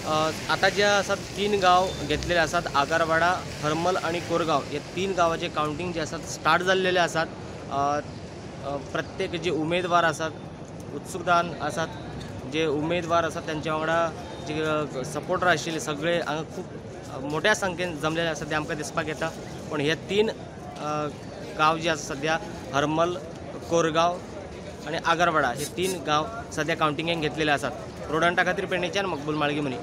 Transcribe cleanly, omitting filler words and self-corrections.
आता जे आसात 3 गाव घेतलेले आसात, आगारवाडा, हरमल आणि कोरगाव हे 3 गावाचे काउंटिंग जे आसात स्टार्ट झालेले आसात। प्रत्येक जे उमेदवार आसात उत्सुकतान आसात, जे उमेदवार आसात त्यांच्या वांगडा जे सपोर्टर आशिल्ले सगळे हांगा खूब मोठ्या संख्येन जमलेले आसात ते आमकां दिसपाक येता। पण हे 3 गाव जे आसा सद्या हरमल, कोरगाव आणि आगारवाडा हे 3 गाव सध्या काउंटिंगेक घेतलेले आसात। रोडंटा खातीर पेडणेच्यान मकबूल माळगी मनी।